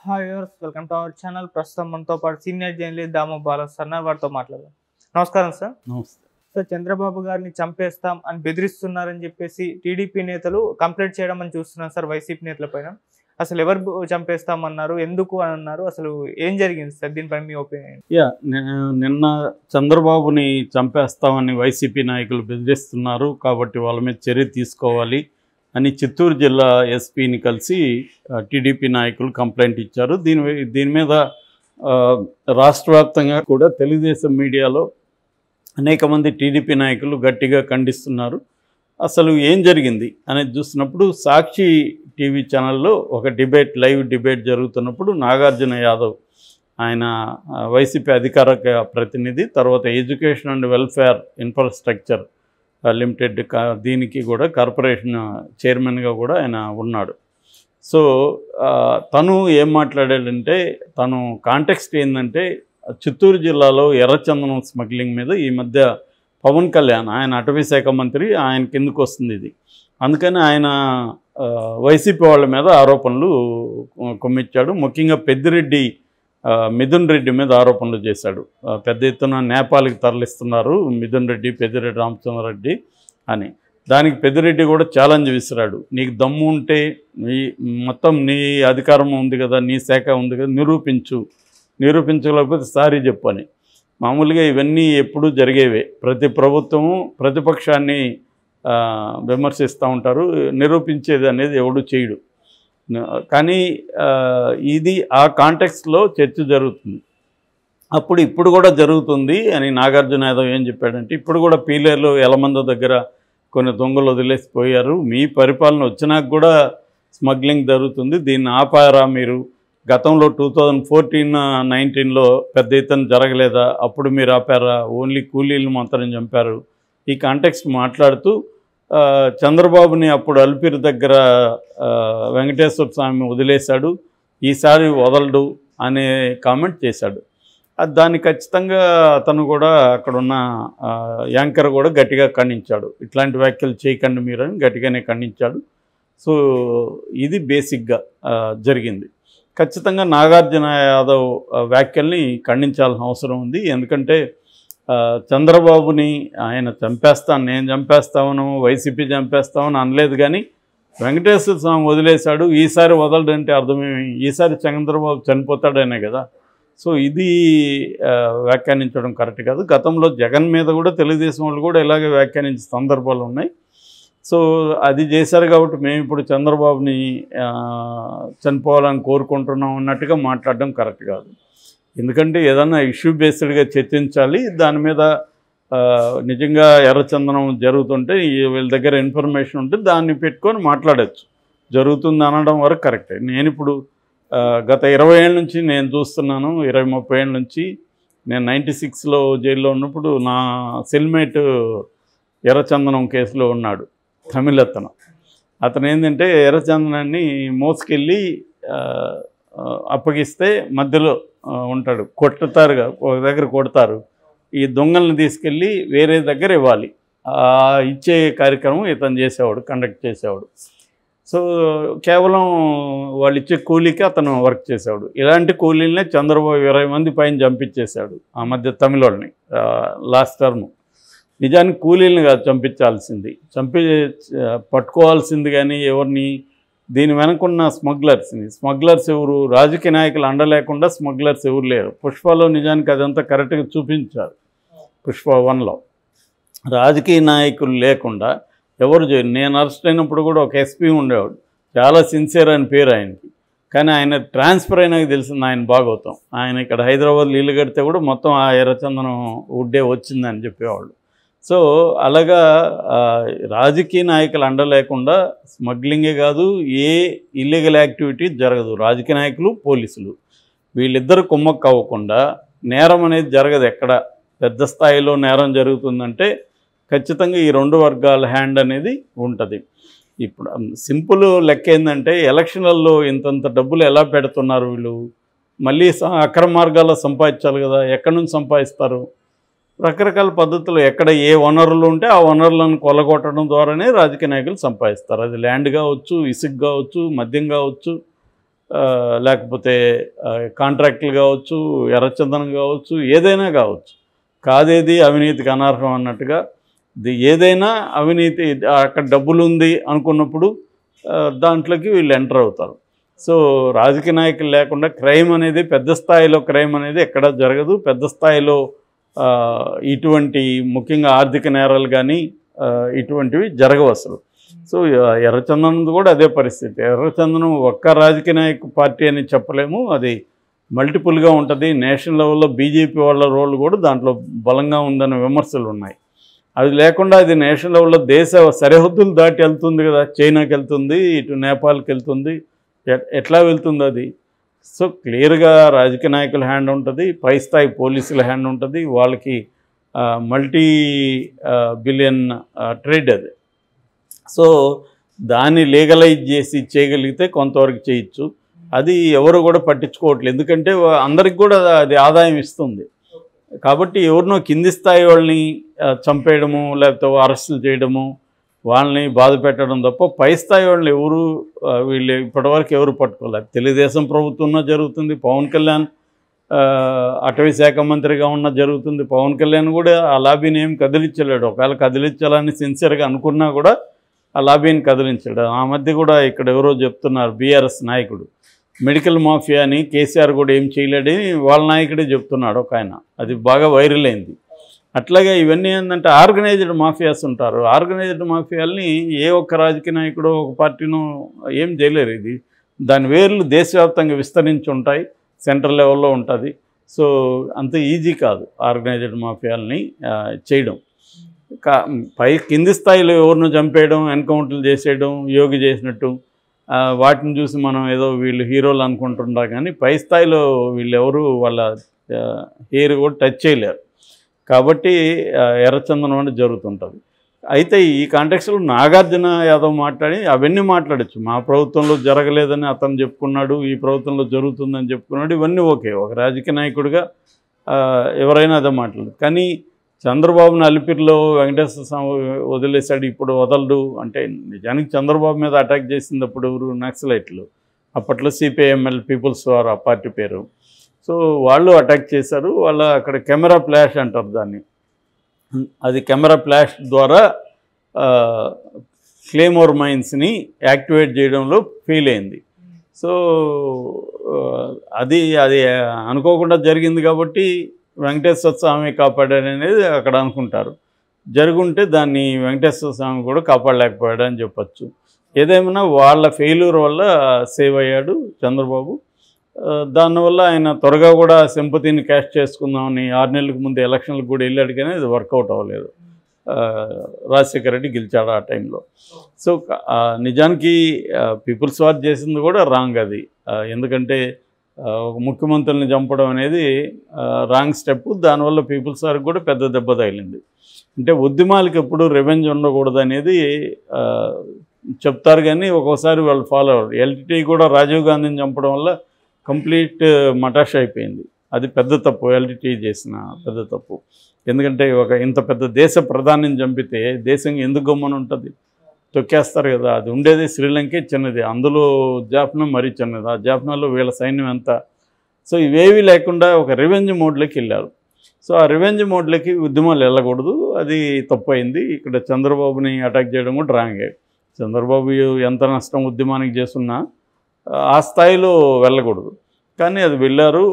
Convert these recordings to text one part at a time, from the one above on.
Hi viewers, welcome to our channel. ప్రస్తుతం మనతో పాటు సీనియర్ జర్నలిస్ట్ దాము బాల సార్ వారితో మాట్లాడదాం. నమస్కారం సార్. నమస్తే. సార్, చంద్రబాబు గారిని చంపేస్తాం అని బెదిరిస్తున్నారని చెప్పేసి టీడీపీ నేతలు కంప్లైంట్ చేయడం అని చూస్తున్నాం సార్ వైసీపీ నేతల పైన. అసలు ఎవరు చంపేస్తామన్నారు, ఎందుకు అని అన్నారు, అసలు ఏం జరిగింది సార్? దీనిపై మీ ఒపీనియన్? నిన్న చంద్రబాబుని చంపేస్తామని వైసీపీ నాయకులు బెదిరిస్తున్నారు కాబట్టి వాళ్ళ మీద చర్య తీసుకోవాలి అని చిత్తూరు జిల్లా ఎస్పీని కలిసి టీడీపీ నాయకులు కంప్లైంట్ ఇచ్చారు. దీని మీద రాష్ట్ర వ్యాప్తంగా కూడా తెలుగుదేశం మీడియాలో అనేక మంది టీడీపీ నాయకులు గట్టిగా ఖండిస్తున్నారు. అసలు ఏం జరిగింది అనేది చూసినప్పుడు సాక్షి టీవీ ఛానల్లో ఒక లైవ్ డిబేట్ జరుగుతున్నప్పుడు నాగార్జున యాదవ్, ఆయన వైసీపీ అధికార ప్రతినిధి, తర్వాత education and welfare infrastructure limited దీనికి కూడా కార్పొరేషన్ చైర్మన్గా కూడా ఆయన ఉన్నాడు. సో తను ఏం మాట్లాడాడంటే, తను కాంటెక్స్ట్ ఏంటంటే చిత్తూరు జిల్లాలో ఎర్రచందనం స్మగ్లింగ్ మీద ఈ మధ్య పవన్ కళ్యాణ్, ఆయన అటవీ శాఖ మంత్రి, ఆయన కిందకు వస్తుంది ఇది, అందుకని ఆయన వైసీపీ వాళ్ళ మీద ఆరోపణలు కొమ్మిచ్చాడు. ముఖ్యంగా పెద్దిరెడ్డి మిథున్ రెడ్డి మీద ఆరోపణలు చేశాడు. పెద్ద ఎత్తున నేపాల్కి తరలిస్తున్నారు మిథున్ రెడ్డి, పెద్దిరెడ్డి రామచంద్రారెడ్డి అని. దానికి పెద్దిరెడ్డి కూడా ఛాలెంజ్ విసిరాడు, నీకు దమ్ము ఉంటే మొత్తం నీ అధికారం ఉంది కదా, నీ శాఖ ఉంది కదా, నిరూపించలేకపోతే సారీ చెప్పు అని. మామూలుగా ఇవన్నీ ఎప్పుడూ జరిగేవే, ప్రతి ప్రభుత్వము ప్రతిపక్షాన్ని విమర్శిస్తూ ఉంటారు, నిరూపించేది అనేది ఎవడు చేయడు. కానీ ఇది ఆ కాంటెక్స్ట్లో చర్చ జరుగుతుంది. ఇప్పుడు కూడా జరుగుతుంది అని నాగార్జున యాదవ్ ఏం చెప్పాడంటే, ఇప్పుడు కూడా పీలేరులో ఎలమంద దగ్గర కొన్ని దొంగలు వదిలేసిపోయారు, మీ పరిపాలన వచ్చినాక కూడా స్మగ్లింగ్ జరుగుతుంది, దీన్ని ఆపారా మీరు? గతంలో 2014-19లో పెద్ద ఎత్తున జరగలేదా? అప్పుడు మీరు ఆపారా? ఓన్లీ కూలీలు మాత్రం చంపారు. ఈ కాంటెక్స్ట్ మాట్లాడుతూ చంద్రబాబుని అప్పుడు అల్పిరి దగ్గర వెంకటేశ్వర స్వామి వదిలేశాడు, ఈసారి వదలడు అనే కామెంట్ చేశాడు. దాన్ని ఖచ్చితంగా అతను కూడా అక్కడున్న యాంకర్ కూడా గట్టిగా ఖండించాడు. ఇట్లాంటి వ్యాఖ్యలు చేయకండి మీరు అని గట్టిగానే ఖండించాడు. సో ఇది బేసిక్గా జరిగింది. ఖచ్చితంగా నాగార్జున యాదవ్ వ్యాఖ్యల్ని ఖండించాల్సిన అవసరం ఉంది. ఎందుకంటే చంద్రబాబుని ఆయన చంపేస్తాను, నేను చంపేస్తాను, వైసీపీ చంపేస్తామని అనలేదు, కానీ వెంకటేశ్వర స్వామి వదిలేశాడు, ఈసారి వదలడంటే అర్థమేమి? ఈసారి చంద్రబాబు చనిపోతాడనే కదా. సో ఇది వ్యాఖ్యానించడం కరెక్ట్ కాదు. గతంలో జగన్ మీద కూడా తెలుగుదేశం వాళ్ళు కూడా ఇలాగే వ్యాఖ్యానించే సందర్భాలు ఉన్నాయి. సో అది చేశారు కాబట్టి మేము ఇప్పుడు చంద్రబాబుని చనిపోవాలని కోరుకుంటున్నాం అన్నట్టుగా మాట్లాడడం కరెక్ట్ కాదు. ఎందుకంటే ఏదన్నా ఇష్యూ బేస్డ్గా చర్చించాలి. దాని మీద నిజంగా ఎర్రచందనం జరుగుతుంటే వీళ్ళ దగ్గర ఇన్ఫర్మేషన్ ఉంటే దాన్ని పెట్టుకొని మాట్లాడచ్చు. జరుగుతుంది అనడం వరకు కరెక్టే. నేను ఇప్పుడు గత 20 ఏళ్ళ నుంచి నేను చూస్తున్నాను, 20-30 ఏళ్ళ నుంచి. నేను 96లో జైల్లో ఉన్నప్పుడు నా సెల్మేట్ ఎర్రచందనం కేసులో ఉన్నాడు, తమిళతను. అతను ఏంటంటే ఎర్రచందనాన్ని మోసుకెళ్ళి అప్పగిస్తే మధ్యలో ఉంటాడు, కొట్టుతారుగా, ఒక దగ్గర కొడతారు, ఈ దొంగల్ని తీసుకెళ్ళి వేరే దగ్గర ఇవ్వాలి. ఇచ్చే కార్యక్రమం ఇతను చేసేవాడు, కండక్ట్ చేసేవాడు. సో కేవలం వాళ్ళు ఇచ్చే కూలీకి అతను వర్క్ చేసేవాడు. ఇలాంటి కూలీలనే చంద్రబాబు 20 మంది పైన చంపించేశాడు ఆ మధ్య తమిళోళ్ళని లాస్ట్ టర్మ్. నిజానికి కూలీలను కాదు చంపించాల్సింది, పట్టుకోవాల్సింది. కానీ ఎవరిని? దీని వెనకున్న స్మగ్లర్స్ ఎవరు? రాజకీయ నాయకులు అండలేకుండా స్మగ్లర్స్ ఎవరు లేరు. పుష్పలో నిజానికి అదంతా కరెక్ట్గా చూపించారు. పుష్ప 1లో రాజకీయ నాయకులు లేకుండా ఎవరు చేయరు. నేను అరెస్ట్ అయినప్పుడు కూడా ఒక ఎస్పీ ఉండేవాడు, చాలా సిన్సియర్ అని పేరు ఆయనకి. కానీ ఆయన ట్రాన్స్ఫర్ అయినాక తెలిసింది ఆయన భాగవతం. ఆయన ఇక్కడ హైదరాబాద్లో ఇల్లు కడితే కూడా మొత్తం ఆ ఎర్రచందనం వుడ్డే వచ్చిందని చెప్పేవాళ్ళు. సో అలాగా రాజకీయ నాయకులు అండలేకుండా స్మగ్లింగే కాదు, ఏ ఇల్లీగల్ యాక్టివిటీ జరగదు. రాజకీయ నాయకులు, పోలీసులు వీళ్ళిద్దరు కుమ్మక్కు అవ్వకుండా నేరం అనేది జరగదు. ఎక్కడ పెద్ద స్థాయిలో నేరం జరుగుతుందంటే ఖచ్చితంగా ఈ 2 వర్గాల హ్యాండ్ అనేది ఉంటుంది. ఇప్పుడు సింపుల్ లెక్క ఏంటంటే, ఎలక్షన్లలో ఇంతంత డబ్బులు ఎలా పెడుతున్నారు వీళ్ళు? మళ్ళీ అక్రమ మార్గాల్లో సంపాదించాలి కదా, ఎక్కడి నుంచి సంపాదిస్తారు? రకరకాల పద్ధతులు, ఎక్కడ ఏ వనరులు ఉంటే ఆ వనరులను కొల్లగొట్టడం ద్వారానే రాజకీయ నాయకులు సంపాదిస్తారు. అది ల్యాండ్ కావచ్చు, ఇసుక కావచ్చు, మద్యం కావచ్చు, లేకపోతే కాంట్రాక్టులు కావచ్చు, ఎర్రచందనం కావచ్చు, ఏదైనా కావచ్చు. కాదేది అవినీతికి అనర్హం అన్నట్టుగా ఏదైనా అవినీతి అక్కడ డబ్బులు ఉంది అనుకున్నప్పుడు దాంట్లోకి వీళ్ళు ఎంటర్ అవుతారు. సో రాజకీయ నాయకులు లేకుండా క్రైమ్ అనేది పెద్ద స్థాయిలో క్రైమ్ అనేది ఎక్కడా జరగదు. పెద్ద స్థాయిలో ఇటువంటి ముఖ్యంగా ఆర్థిక నేరాలు కానీ ఇటువంటివి జరగవు అసలు. సో ఎర్రచందనం కూడా అదే పరిస్థితి. ఎర్రచందనం ఒక్క రాజకీయ నాయక పార్టీ అని చెప్పలేము, అది మల్టిపుల్గా ఉంటుంది. నేషనల్ లెవెల్లో బీజేపీ వాళ్ళ రోల్ కూడా దాంట్లో బలంగా ఉందన్న విమర్శలు ఉన్నాయి. అది లేకుండా అది నేషనల్ లెవెల్లో దేశ సరిహద్దులు దాటి వెళ్తుంది కదా, చైనాకి వెళ్తుంది, ఇటు నేపాల్కి వెళ్తుంది, ఎట్లా వెళ్తుంది అది. సో క్లియర్గా రాజకీయ నాయకుల హ్యాండ్ ఉంటుంది, పై స్థాయి పోలీసుల హ్యాండ్ ఉంటుంది, వాళ్ళకి మల్టీ బిలియన్ ట్రేడ్ అది. సో దాన్ని లీగలైజ్ చేసి చేయగలిగితే కొంతవరకు చేయొచ్చు. అది ఎవరు కూడా పట్టించుకోవట్లేదు, ఎందుకంటే అందరికి కూడా అది ఆదాయం ఇస్తుంది. కాబట్టి ఎవరినో కింది స్థాయి వాళ్ళని చంపేయడము, లేకపోతే అరెస్టులు చేయడము, వాళ్ళని బాధ పెట్టడం తప్ప పై స్థాయి వాళ్ళని ఎవరు వీళ్ళు ఇప్పటివరకు ఎవరు పట్టుకోలేదు. తెలుగుదేశం ప్రభుత్వంలో జరుగుతుంది, పవన్ కళ్యాణ్ అటవీ శాఖ మంత్రిగా ఉన్న జరుగుతుంది. పవన్ కళ్యాణ్ కూడా ఆ లాబీని ఏం కదిలించలేడు. ఒకవేళ కదిలించాలని సిన్సియర్గా అనుకున్నా కూడా ఆ లాబీని కదిలించాడు. ఆ మధ్య కూడా ఇక్కడ ఎవరో చెప్తున్నారు, బీఆర్ఎస్ నాయకుడు మెడికల్ మాఫియా అని, కేసీఆర్ కూడా ఏం చేయలేడని వాళ్ళ నాయకుడే చెప్తున్నాడు ఒక ఆయన. అది బాగా వైరల్ అయింది. అట్లాగే ఇవన్నీ ఏంటంటే ఆర్గనైజ్డ్ మాఫియాస్ ఉంటారు. ఆర్గనైజ్డ్ మాఫియాల్ని ఏ ఒక్క రాజకీయ నాయకుడు ఒక పార్టీనో ఏం చేయలేరు. ఇది దాని వేర్లు దేశవ్యాప్తంగా విస్తరించి ఉంటాయి, సెంట్రల్ లెవెల్లో ఉంటుంది. సో అంత ఈజీ కాదు ఆర్గనైజ్డ్ మాఫియాల్ని చేయడం. కింది స్థాయిలో ఎవరినో చంపేయడం, ఎన్కౌంటర్లు చేసేయడం, యోగి చేసినట్టు వాటిని చూసి మనం ఏదో వీళ్ళు హీరోలు అనుకుంటుంటాం. కానీ పై స్థాయిలో వీళ్ళెవరు వాళ్ళ హెయిర్ కూడా టచ్ చేయలేరు. కాబట్టి ఎర్రచందనం అనేది జరుగుతుంటుంది. అయితే ఈ కాంటెక్స్లో నాగార్జున యాదవ్ మాట్లాడి అవన్నీ మాట్లాడచ్చు. మా ప్రభుత్వంలో జరగలేదని అతను చెప్పుకున్నాడు, ఈ ప్రభుత్వంలో జరుగుతుందని చెప్పుకున్నాడు, ఇవన్నీ ఓకే. ఒక రాజకీయ నాయకుడిగా ఎవరైనా అదే మాట్లాడదు. కానీ చంద్రబాబుని అలిపిరిలో వెంకటేశ్వర స్వామి వదిలేశాడు, ఇప్పుడు వదలడు అంటే నిజానికి చంద్రబాబు మీద అటాక్ చేసింది అప్పుడు ఎవరు? నక్సలైట్లు. అప్పట్లో సిపిఐఎంఎల్, పీపుల్స్ వార్ ఆ పార్టీ పేరు. సో వాళ్ళు అటాక్ చేశారు. వాళ్ళ అక్కడ కెమెరా ఫ్లాష్ అంటారు దాన్ని. అది కెమెరా ఫ్లాష్ ద్వారా క్లేమోర్ మైన్స్ని యాక్టివేట్ చేయడంలో ఫెయిల్ అయింది. సో అది అనుకోకుండా జరిగింది కాబట్టి వెంకటేశ్వర స్వామి కాపాడాడనేది అక్కడ అనుకుంటారు. జరుగుంటే దాన్ని వెంకటేశ్వర స్వామి కూడా కాపాడలేకపోయాడని చెప్పచ్చు. ఏదేమైనా వాళ్ళ ఫెయిల్యూర్ వల్ల సేవ్ అయ్యాడు చంద్రబాబు. దానివల్ల ఆయన త్వరగా కూడా సింపతిని క్యాష్ చేసుకుందామని 6 నెలలకు ముందు ఎలక్షన్లకు కూడా వెళ్ళాడు, కానీ అది వర్కౌట్ అవ్వలేదు. రాజశేఖర రెడ్డి గెలిచాడు ఆ టైంలో. సో నిజానికి పీపుల్స్ వార్ చేసింది కూడా రాంగ్ అది. ఎందుకంటే ఒక ముఖ్యమంత్రుల్ని చంపడం అనేది రాంగ్ స్టెప్. దానివల్ల పీపుల్స్ వారికి కూడా పెద్ద దెబ్బ తగిలింది. అంటే ఉద్యమాలకు ఎప్పుడు రెవెంజ్ ఉండకూడదు అనేది చెప్తారు, కానీ ఒక్కోసారి వాళ్ళు ఫాలో అవ్వరు. ఎల్టీటీ కూడా రాజీవ్ గాంధీని చంపడం వల్ల కంప్లీట్ మటాష్ అయిపోయింది. అది పెద్ద తప్పు, ఎల్టీటీ చేసిన పెద్ద తప్పు. ఎందుకంటే ఇంత పెద్ద దేశ ప్రధానిని చంపితే దేశం ఎందుకు గమ్మని ఉంటుంది? తొక్కేస్తారు కదా. అది ఉండేది శ్రీలంకే చిన్నది, అందులో జాఫ్నా మరీ చిన్నది. ఆ జాఫ్నాలో వీళ్ళ సైన్యం ఎంత. సో ఇవేవి లేకుండా ఒక రివెంజ్ మోడ్లోకి వెళ్ళారు. సో ఆ రివెంజ్ మోడ్లోకి ఉద్యమాలు వెళ్ళకూడదు, అది తప్పు అయింది. ఇక్కడ చంద్రబాబుని అటాక్ చేయడం కూడా రాంగే. చంద్రబాబు ఎంత నష్టం ఉద్యమానికి చేస్తున్నా ఆ స్థాయిలో వెళ్ళకూడదు, కానీ అది వెళ్ళారు,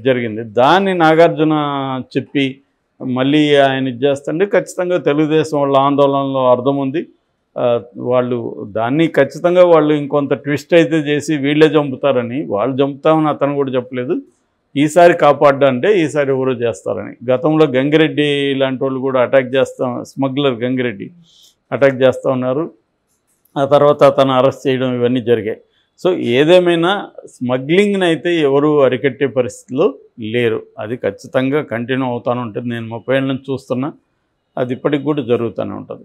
జరిగింది. దాన్ని నాగార్జున చెప్పి మళ్ళీ ఆయన ఇది చేస్తుంటే ఖచ్చితంగా తెలుగుదేశం వాళ్ళ ఆందోళనలో అర్థం ఉంది. వాళ్ళు దాన్ని ఖచ్చితంగా వాళ్ళు ఇంకొంత ట్విస్ట్ అయితే చేసి వీళ్ళే చంపుతారని, వాళ్ళు చంపుతామని అతను కూడా చెప్పలేదు. ఈసారి కాపాడ్డంటే ఈసారి ఎవరో చేస్తారని. గతంలో గంగిరెడ్డి లాంటి వాళ్ళు కూడా అటాక్ చేస్తాం, స్మగ్లర్ గంగిరెడ్డి అటాక్ చేస్తూ ఉన్నారు. ఆ తర్వాత అతను అరెస్ట్ చేయడం ఇవన్నీ జరిగాయి. సో ఏదేమైనా స్మగ్లింగ్ని అయితే ఎవరు అరికట్టే పరిస్థితిలో లేరు. అది ఖచ్చితంగా కంటిన్యూ అవుతూనే ఉంటుంది. నేను 30 ఏళ్ళ నుంచి చూస్తున్నా, అది ఇప్పటికి కూడా జరుగుతూనే ఉంటుంది.